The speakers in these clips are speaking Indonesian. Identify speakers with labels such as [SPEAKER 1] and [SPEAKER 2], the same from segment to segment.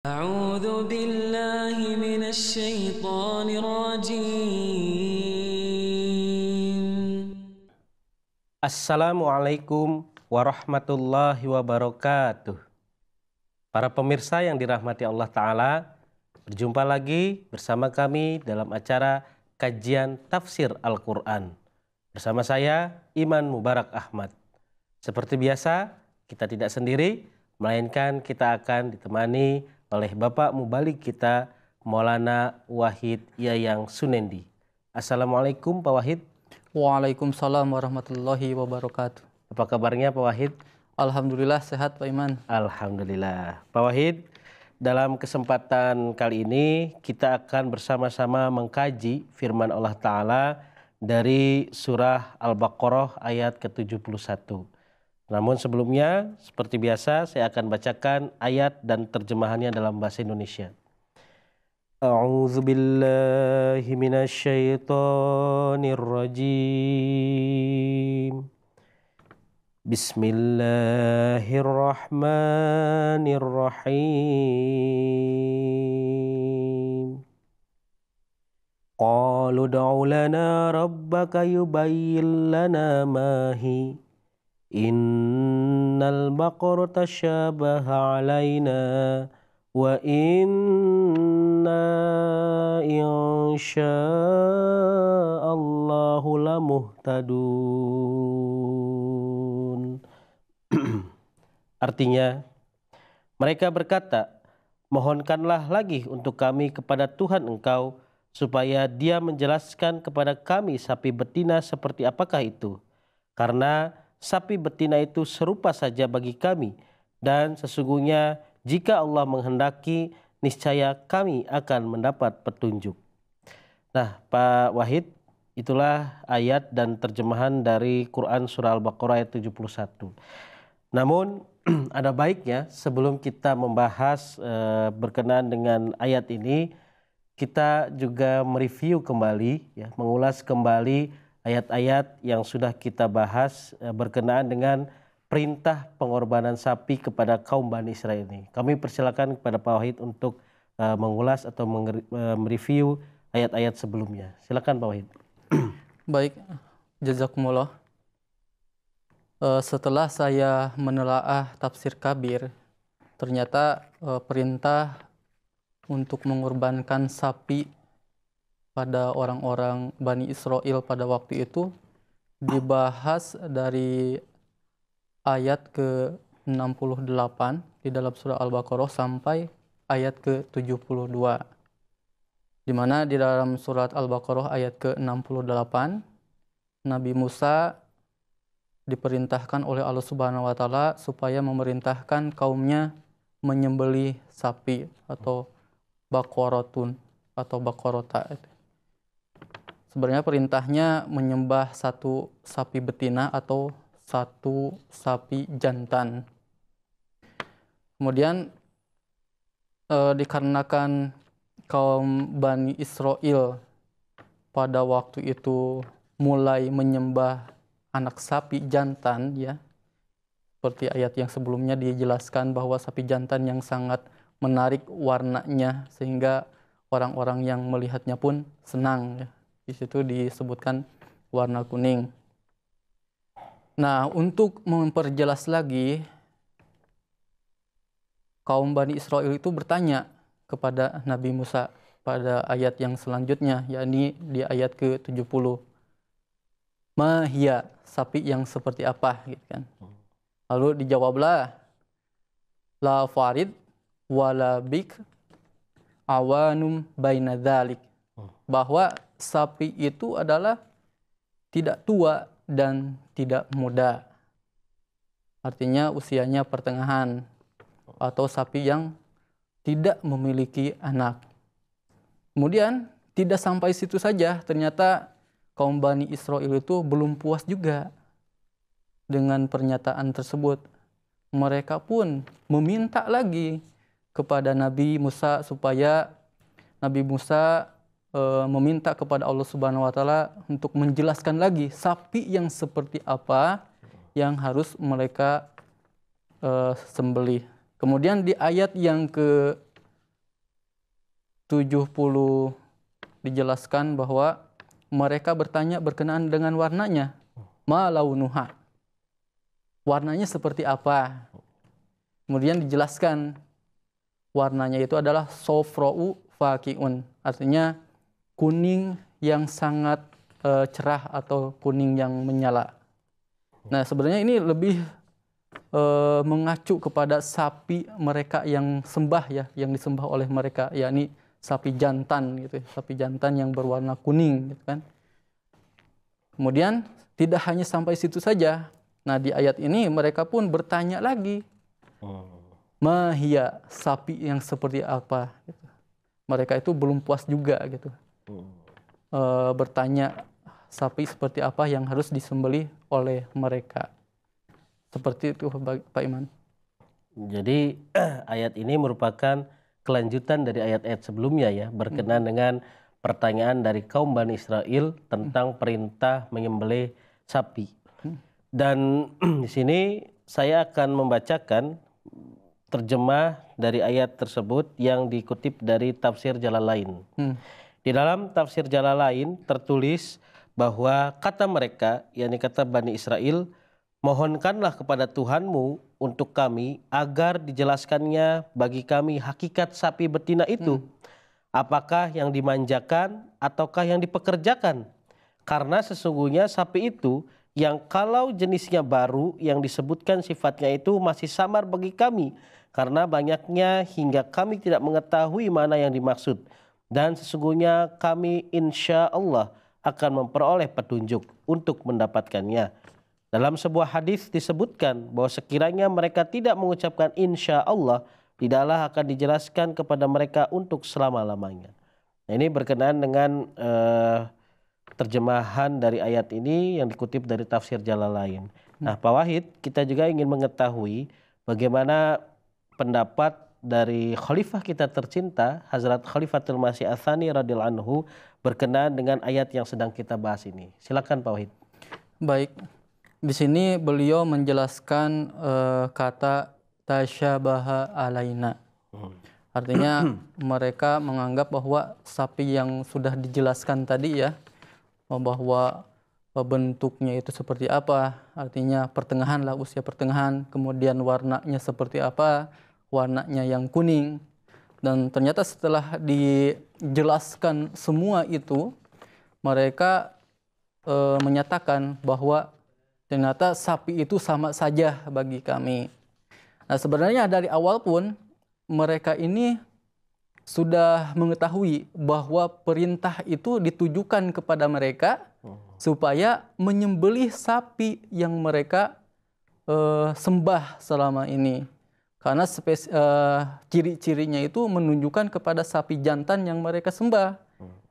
[SPEAKER 1] أعوذ بالله من الشيطان الرجيم.
[SPEAKER 2] Assalamualaikum warahmatullahi wabarakatuh. Para pemirsa yang dirahmati Allah Ta'ala, berjumpa lagi bersama kami dalam acara kajian tafsir Al-Quran. Bersama saya, Iman Mubarak Ahmad. Seperti biasa, kita tidak sendiri, melainkan kita akan ditemani oleh Bapak Mubalik kita, Maulana Wahid Yayang Sunendi. Assalamualaikum Pak Wahid.
[SPEAKER 3] Waalaikumsalam warahmatullahi wabarakatuh.
[SPEAKER 2] Apa kabarnya Pak Wahid?
[SPEAKER 3] Alhamdulillah sehat Pak Iman.
[SPEAKER 2] Alhamdulillah. Pak Wahid, dalam kesempatan kali ini kita akan bersama-sama mengkaji firman Allah Ta'ala dari surah Al-Baqarah ayat ke-71. Namun sebelumnya, seperti biasa saya akan bacakan ayat dan terjemahannya dalam bahasa Indonesia. A'udzu billahi minasyaitonir rajim. Bismillahirrahmanirrahim. Qalu ud'u lana rabbaka yubayyin lana ma hi. Innal baqara tashabaha alaina wa inna insya'allahu lamuhtadun. Artinya, mereka berkata, mohonkanlah lagi untuk kami kepada Tuhan engkau, supaya dia menjelaskan kepada kami sapi betina seperti apakah itu. Karena sapi betina itu serupa saja bagi kami, dan sesungguhnya jika Allah menghendaki, niscaya kami akan mendapat petunjuk. Nah, Pak Wahid, itulah ayat dan terjemahan dari Quran Surah Al-Baqarah ayat 71. Namun, ada baiknya sebelum kita membahas berkenaan dengan ayat ini, kita juga mereview kembali, mengulas kembali ayat-ayat yang sudah kita bahas berkenaan dengan perintah pengorbanan sapi kepada kaum Bani Israel ini. Kami persilakan kepada Pak Wahid untuk mengulas atau mereview ayat-ayat sebelumnya. Silakan Pak Wahid.
[SPEAKER 3] Baik, jazakumullah. Setelah saya menelaah tafsir Kabir, ternyata perintah untuk mengorbankan sapi pada orang-orang Bani Israel pada waktu itu dibahas dari ayat ke-68 di dalam surah Al-Baqarah sampai ayat ke-72. Di mana di dalam surat Al-Baqarah ayat ke-68 Nabi Musa diperintahkan oleh Allah Subhanahu wa taala supaya memerintahkan kaumnya menyembelih sapi atau baqaratun atau baqarata. Sebenarnya perintahnya menyembah satu sapi betina atau satu sapi jantan. Kemudian dikarenakan kaum Bani Israel pada waktu itu mulai menyembah anak sapi jantan, ya, seperti ayat yang sebelumnya dijelaskan bahwa sapi jantan yang sangat menarik warnanya sehingga orang-orang yang melihatnya pun senang, ya. Di situ disebutkan warna kuning. Nah, untuk memperjelas lagi, kaum Bani Israel itu bertanya kepada Nabi Musa pada ayat yang selanjutnya, yakni di ayat ke-70. Mahia, sapi yang seperti apa, gitu kan. Lalu dijawablah, la farid wala bik awanum baina dzalik, bahwa sapi itu adalah tidak tua dan tidak muda. Artinya usianya pertengahan, atau sapi yang tidak memiliki anak. Kemudian tidak sampai situ saja, ternyata kaum Bani Israel itu belum puas juga dengan pernyataan tersebut. Mereka pun meminta lagi kepada Nabi Musa supaya Nabi Musa meminta kepada Allah Subhanahu wa taala untuk menjelaskan lagi sapi yang seperti apa yang harus mereka sembelih. Kemudian di ayat yang ke 70 dijelaskan bahwa mereka bertanya berkenaan dengan warnanya. Ma launuha. Warnanya seperti apa? Kemudian dijelaskan warnanya itu adalah sofra'u faqi'un. Artinya kuning yang sangat cerah atau kuning yang menyala. Nah, sebenarnya ini lebih mengacu kepada sapi mereka yang sembah ya, yang disembah oleh mereka, yakni sapi jantan gitu, sapi jantan yang berwarna kuning gitu kan. Kemudian tidak hanya sampai situ saja. Nah, di ayat ini mereka pun bertanya lagi. Mahia, sapi yang seperti apa gitu. Mereka itu belum puas juga gitu. Bertanya sapi seperti apa yang harus disembelih oleh mereka. Seperti itu Pak Iman.
[SPEAKER 2] Jadi ayat ini merupakan kelanjutan dari ayat-ayat sebelumnya ya, berkenaan dengan pertanyaan dari kaum Bani Israel tentang perintah menyembelih sapi. Dan di sini saya akan membacakan terjemah dari ayat tersebut yang dikutip dari tafsir Jalalain. Di dalam tafsir Jalalain tertulis bahwa kata mereka, yakni kata Bani Israel, mohonkanlah kepada Tuhanmu untuk kami agar dijelaskannya bagi kami hakikat sapi betina itu. Apakah yang dimanjakan ataukah yang dipekerjakan? Karena sesungguhnya sapi itu yang kalau jenisnya baru yang disebutkan sifatnya itu masih samar bagi kami. Karena banyaknya hingga kami tidak mengetahui mana yang dimaksud. Dan sesungguhnya kami insya Allah akan memperoleh petunjuk untuk mendapatkannya. Dalam sebuah hadis disebutkan bahwa sekiranya mereka tidak mengucapkan insya Allah, tidaklah akan dijelaskan kepada mereka untuk selama-lamanya. Nah, ini berkenaan dengan terjemahan dari ayat ini yang dikutip dari tafsir Jalalain. Nah, Pak Wahid, kita juga ingin mengetahui bagaimana pendapat dari khalifah kita tercinta, Hazrat Khalifatul Masih Ats-Tsani radhiyallahu anhu berkenaan dengan ayat yang sedang kita bahas ini. Silakan Pak Wahid.
[SPEAKER 3] Baik. Di sini beliau menjelaskan kata tasyabaha alaina. Artinya mereka menganggap bahwa sapi yang sudah dijelaskan tadi ya, bahwa bentuknya itu seperti apa, artinya pertengahan lah, usia pertengahan, kemudian warnanya seperti apa, warnanya yang kuning. Dan ternyata setelah dijelaskan semua itu, mereka menyatakan bahwa ternyata sapi itu sama saja bagi kami. Nah, sebenarnya dari awal pun mereka ini sudah mengetahui bahwa perintah itu ditujukan kepada mereka supaya menyembelih sapi yang mereka sembah selama ini. Karena ciri-cirinya itu menunjukkan kepada sapi jantan yang mereka sembah.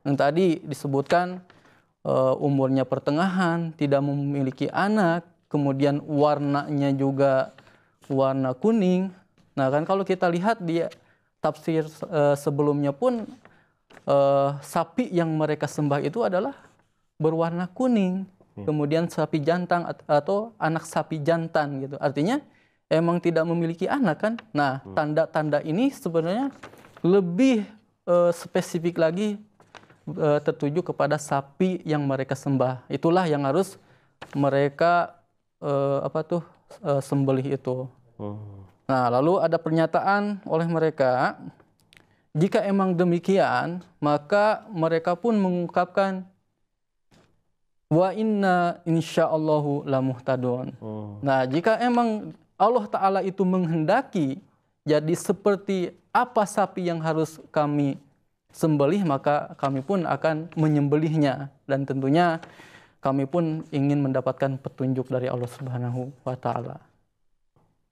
[SPEAKER 3] Yang tadi disebutkan umurnya pertengahan, tidak memiliki anak, kemudian warnanya juga warna kuning. Nah kan kalau kita lihat di tafsir sebelumnya pun sapi yang mereka sembah itu adalah berwarna kuning. Kemudian sapi jantan atau anak sapi jantan gitu. Artinya emang tidak memiliki anak kan. Nah tanda-tanda ini sebenarnya lebih spesifik lagi tertuju kepada sapi yang mereka sembah. Itulah yang harus mereka sembelih itu. Nah, lalu ada pernyataan oleh mereka, jika emang demikian, maka mereka pun mengungkapkan wa inna insyaallahu lamuhtadun. Nah, jika emang Allah Ta'ala itu menghendaki jadi seperti apa sapi yang harus kami sembelih, maka kami pun akan menyembelihnya, dan tentunya kami pun ingin mendapatkan petunjuk dari Allah Subhanahu wa Ta'ala.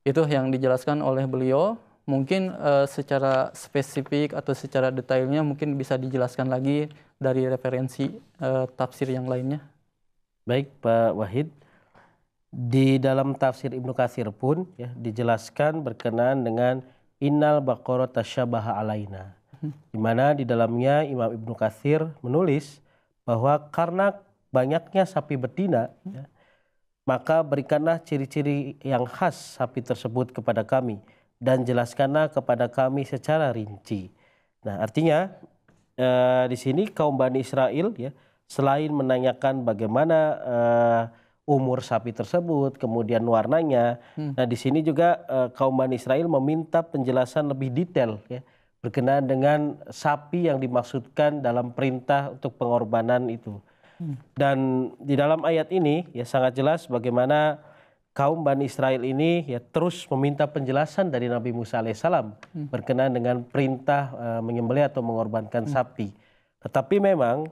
[SPEAKER 3] Itu yang dijelaskan oleh beliau. Mungkin secara spesifik atau secara detailnya mungkin bisa dijelaskan lagi dari referensi tafsir yang lainnya.
[SPEAKER 2] Baik Pak Wahid, di dalam tafsir Ibnu Katsir pun ya dijelaskan berkenaan dengan innal baqara tasyabaha alaina. Di mana di dalamnya Imam Ibnu Katsir menulis bahwa karena banyaknya sapi betina, ya, maka berikanlah ciri-ciri yang khas sapi tersebut kepada kami dan jelaskanlah kepada kami secara rinci. Nah, artinya di sini kaum Bani Israel ya selain menanyakan bagaimana umur sapi tersebut, kemudian warnanya. Nah, di sini juga kaum Bani Israel meminta penjelasan lebih detail ya berkenaan dengan sapi yang dimaksudkan dalam perintah untuk pengorbanan itu. Dan di dalam ayat ini ya sangat jelas bagaimana kaum Bani Israel ini ya terus meminta penjelasan dari Nabi Musa alaihissalam berkenaan dengan perintah menyembelih atau mengorbankan sapi. Tetapi memang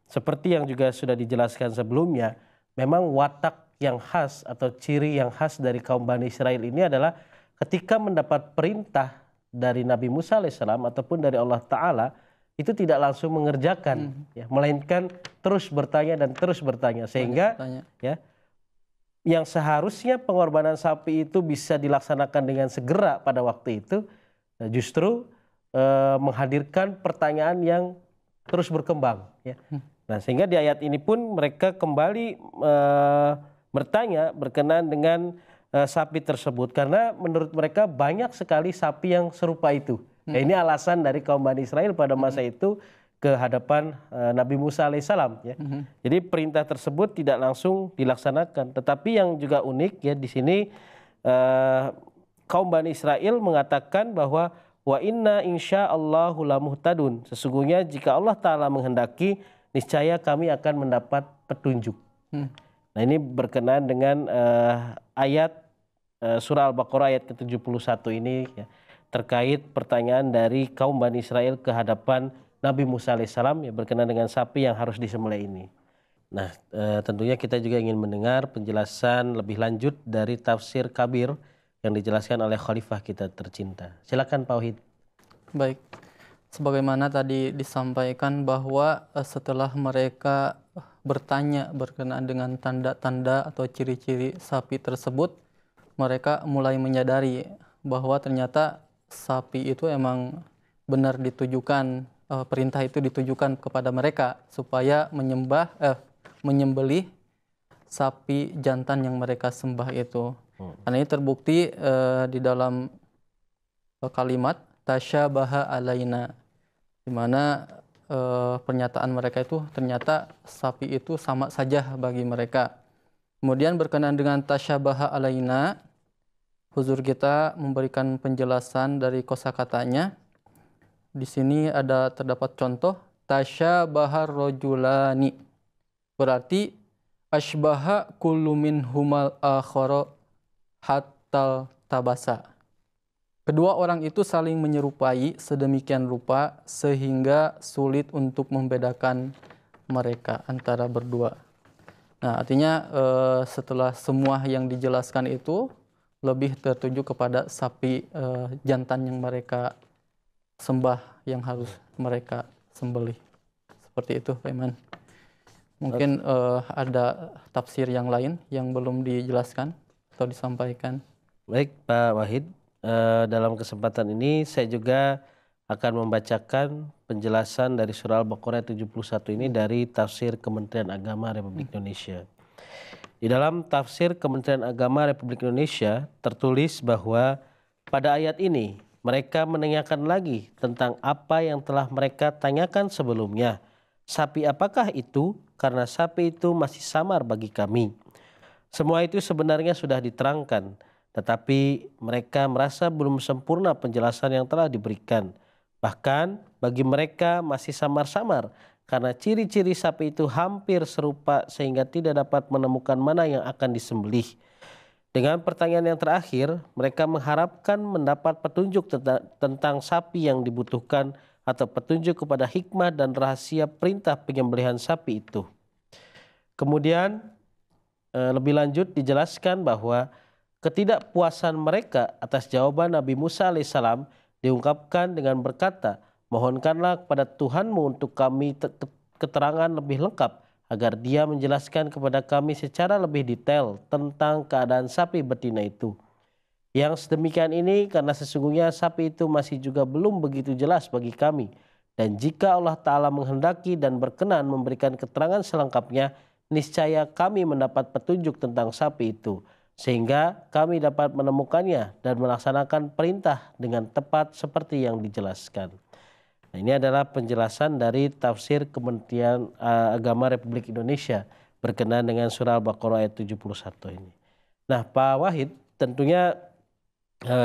[SPEAKER 2] seperti yang juga sudah dijelaskan sebelumnya, memang watak yang khas atau ciri yang khas dari kaum Bani Israel ini adalah ketika mendapat perintah dari Nabi Musa alaihissalam ataupun dari Allah Ta'ala, itu tidak langsung mengerjakan, ya, melainkan terus bertanya dan terus bertanya. Sehingga ya, yang seharusnya pengorbanan sapi itu bisa dilaksanakan dengan segera pada waktu itu, justru menghadirkan pertanyaan yang terus berkembang. Ya. Nah, sehingga di ayat ini pun mereka kembali bertanya berkenaan dengan sapi tersebut karena menurut mereka banyak sekali sapi yang serupa itu. Nah, ini alasan dari kaum Bani Israel pada masa itu ke hadapan Nabi Musa alaihissalam. Ya. Jadi perintah tersebut tidak langsung dilaksanakan. Tetapi yang juga unik ya di sini kaum Bani Israel mengatakan bahwa wa inna insyaallahu lamuhtadun. Sesungguhnya jika Allah Ta'ala menghendaki, niscaya kami akan mendapat petunjuk. Nah, ini berkenaan dengan ayat surah Al-Baqarah ayat ke-71 ini ya, terkait pertanyaan dari kaum Bani Israel ke hadapan Nabi Musa alaihissalam ya, berkenaan dengan sapi yang harus disembelih ini. Nah, tentunya kita juga ingin mendengar penjelasan lebih lanjut dari tafsir Kabir yang dijelaskan oleh khalifah kita tercinta. Silakan Pak Wahid.
[SPEAKER 3] Baik. Sebagaimana tadi disampaikan bahwa setelah mereka bertanya berkenaan dengan tanda-tanda atau ciri-ciri sapi tersebut, mereka mulai menyadari bahwa ternyata sapi itu emang benar ditujukan, perintah itu ditujukan kepada mereka supaya menyembelih sapi jantan yang mereka sembah itu. Karena ini terbukti di dalam kalimat tasyabaha alaina, di mana pernyataan mereka itu ternyata sapi itu sama saja bagi mereka. Kemudian berkenaan dengan tasyabaha alaina, huzur kita memberikan penjelasan dari kosakatanya. Di sini terdapat contoh tasyabaha rojulani, berarti asbaha kullu minhumal akhara hatal tabasa. Kedua orang itu saling menyerupai sedemikian rupa sehingga sulit untuk membedakan mereka antara berdua. Nah, artinya setelah semua yang dijelaskan itu lebih tertuju kepada sapi jantan yang mereka sembah, yang harus mereka sembelih. Seperti itu, Pak Iman. Mungkin ada tafsir yang lain yang belum dijelaskan atau disampaikan.
[SPEAKER 2] Baik Pak Wahid. Dalam kesempatan ini saya juga akan membacakan penjelasan dari surah Al-Baqarah 71 ini dari tafsir Kementerian Agama Republik Indonesia. Di dalam tafsir Kementerian Agama Republik Indonesia tertulis bahwa pada ayat ini mereka menanyakan lagi tentang apa yang telah mereka tanyakan sebelumnya. Sapi apakah itu? Karena sapi itu masih samar bagi kami. Semua itu sebenarnya sudah diterangkan, tetapi mereka merasa belum sempurna penjelasan yang telah diberikan. Bahkan bagi mereka masih samar-samar karena ciri-ciri sapi itu hampir serupa sehingga tidak dapat menemukan mana yang akan disembelih. Dengan pertanyaan yang terakhir, mereka mengharapkan mendapat petunjuk tentang sapi yang dibutuhkan atau petunjuk kepada hikmah dan rahasia perintah penyembelihan sapi itu. Kemudian lebih lanjut dijelaskan bahwa ketidakpuasan mereka atas jawaban Nabi Musa alaihissalam diungkapkan dengan berkata, mohonkanlah kepada Tuhanmu untuk kami keterangan lebih lengkap agar dia menjelaskan kepada kami secara lebih detail tentang keadaan sapi betina itu. Yang sedemikian ini karena sesungguhnya sapi itu masih juga belum begitu jelas bagi kami. Dan jika Allah Ta'ala menghendaki dan berkenan memberikan keterangan selengkapnya, niscaya kami mendapat petunjuk tentang sapi itu. Sehingga kami dapat menemukannya dan melaksanakan perintah dengan tepat seperti yang dijelaskan. Nah, Nah, ini adalah penjelasan dari tafsir Kementerian Agama Republik Indonesia berkenaan dengan surah Al-Baqarah ayat 71 ini. Nah, Pak Wahid, tentunya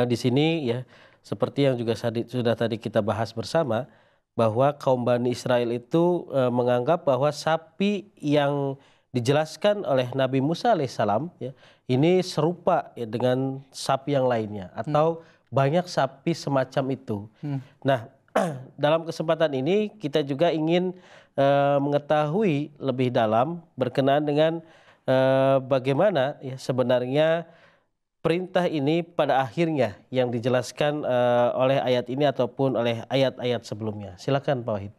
[SPEAKER 2] di sini ya seperti yang juga sudah tadi kita bahas bersama bahwa kaum Bani Israel itu menganggap bahwa sapi yang dijelaskan oleh Nabi Musa alaihissalam ya ini serupa ya dengan sapi yang lainnya atau banyak sapi semacam itu. Nah, dalam kesempatan ini kita juga ingin mengetahui lebih dalam berkenaan dengan bagaimana ya sebenarnya perintah ini pada akhirnya yang dijelaskan oleh ayat ini ataupun oleh ayat-ayat sebelumnya. Silakan Pak Wahid.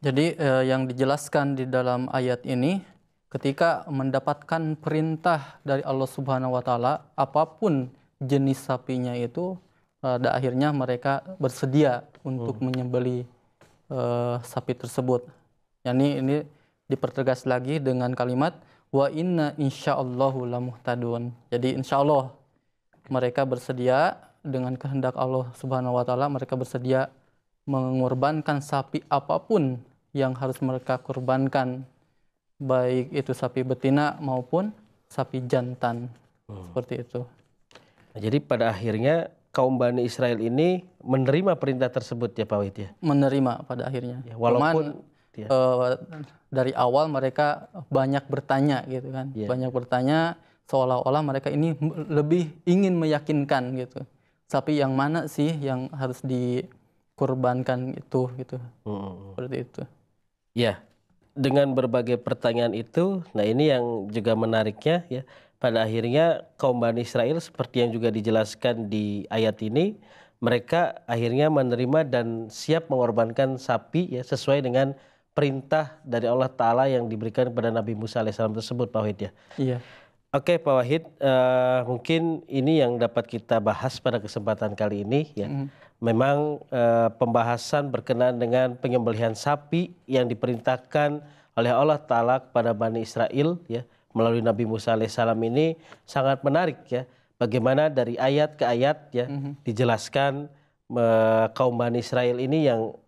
[SPEAKER 3] Jadi yang dijelaskan di dalam ayat ini ketika mendapatkan perintah dari Allah Subhanahu wa taala apapun jenis sapinya itu pada akhirnya mereka bersedia untuk menyembelih sapi tersebut. Ini dipertegas lagi dengan kalimat wa inna insyaallahu lamuhtadun. Jadi insyaallah mereka bersedia dengan kehendak Allah Subhanahu wa taala mereka bersedia mengorbankan sapi apapun yang harus mereka korbankan, baik itu sapi betina maupun sapi jantan. Seperti itu.
[SPEAKER 2] Nah, jadi pada akhirnya kaum Bani Israel ini menerima perintah tersebut ya Pak Wahid ya?
[SPEAKER 3] Menerima pada akhirnya.
[SPEAKER 2] Ya, walaupun
[SPEAKER 3] dari awal mereka banyak bertanya gitu kan. Banyak bertanya seolah-olah mereka ini lebih ingin meyakinkan gitu. Sapi yang mana sih yang harus dikorbankan itu gitu. Seperti itu.
[SPEAKER 2] Ya, dengan berbagai pertanyaan itu, nah ini yang juga menariknya ya. Pada akhirnya kaum Bani Israel seperti yang juga dijelaskan di ayat ini, mereka akhirnya menerima dan siap mengorbankan sapi ya sesuai dengan perintah dari Allah Ta'ala yang diberikan kepada Nabi Musa alaihissalam tersebut Pak Wahid ya.
[SPEAKER 3] Iya.
[SPEAKER 2] Oke Pak Wahid, mungkin ini yang dapat kita bahas pada kesempatan kali ini ya. Memang pembahasan berkenaan dengan penyembelihan sapi yang diperintahkan oleh Allah Ta'ala kepada Bani Israel ya melalui Nabi Musa alaihissalam ini sangat menarik ya. Bagaimana dari ayat ke ayat ya dijelaskan kaum Bani Israel ini yang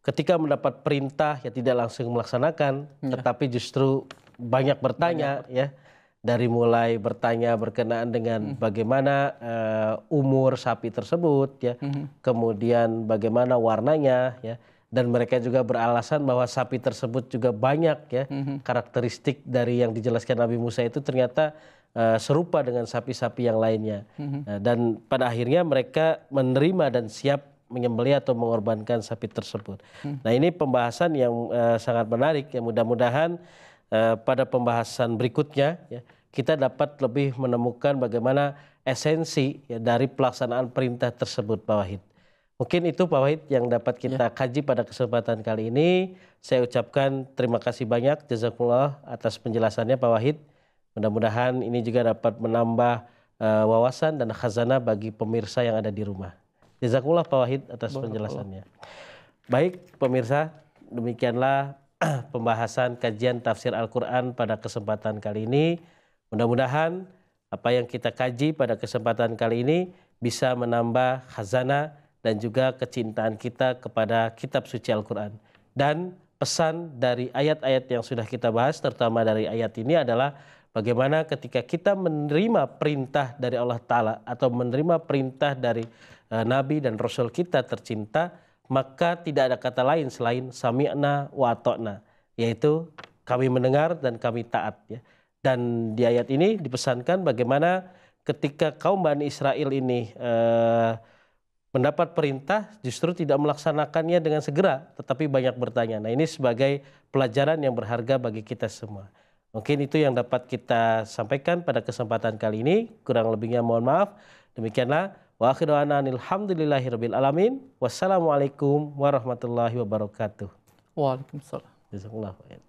[SPEAKER 2] ketika mendapat perintah ya tidak langsung melaksanakan, tetapi justru banyak bertanya ya. Dari mulai bertanya berkenaan dengan bagaimana umur sapi tersebut ya, kemudian bagaimana warnanya ya, dan mereka juga beralasan bahwa sapi tersebut juga banyak ya karakteristik dari yang dijelaskan Nabi Musa itu ternyata serupa dengan sapi-sapi yang lainnya. Dan pada akhirnya mereka menerima dan siap menyembelih atau mengorbankan sapi tersebut. Nah, ini pembahasan yang sangat menarik ya, mudah-mudahan pada pembahasan berikutnya ya, kita dapat lebih menemukan bagaimana esensi ya, dari pelaksanaan perintah tersebut Pak Wahid. Mungkin itu Pak Wahid yang dapat kita kaji pada kesempatan kali ini. Saya ucapkan terima kasih banyak jazakumullah atas penjelasannya Pak Wahid. Mudah-mudahan ini juga dapat menambah wawasan dan khazanah bagi pemirsa yang ada di rumah. Jazakumullah Pak Wahid atas penjelasannya. Baik pemirsa, demikianlah pembahasan kajian tafsir Al-Quran pada kesempatan kali ini. Mudah-mudahan apa yang kita kaji pada kesempatan kali ini bisa menambah khazanah dan juga kecintaan kita kepada kitab suci Al-Quran. Dan pesan dari ayat-ayat yang sudah kita bahas, terutama dari ayat ini adalah bagaimana ketika kita menerima perintah dari Allah Ta'ala atau menerima perintah dari Nabi dan Rasul kita tercinta, maka tidak ada kata lain selain sami'na wa ata'na, yaitu kami mendengar dan kami taat ya. Dan di ayat ini dipesankan bagaimana ketika kaum Bani Israel ini mendapat perintah justru tidak melaksanakannya dengan segera, tetapi banyak bertanya. Nah, ini sebagai pelajaran yang berharga bagi kita semua. Mungkin itu yang dapat kita sampaikan pada kesempatan kali ini. Kurang lebihnya mohon maaf. Demikianlah. Wa akhiru ana alhamdulillahirabbil alamin. Wassalamualaikum warahmatullahi wabarakatuh.
[SPEAKER 3] Waalaikumsalam.
[SPEAKER 2] Jazakumullah khair.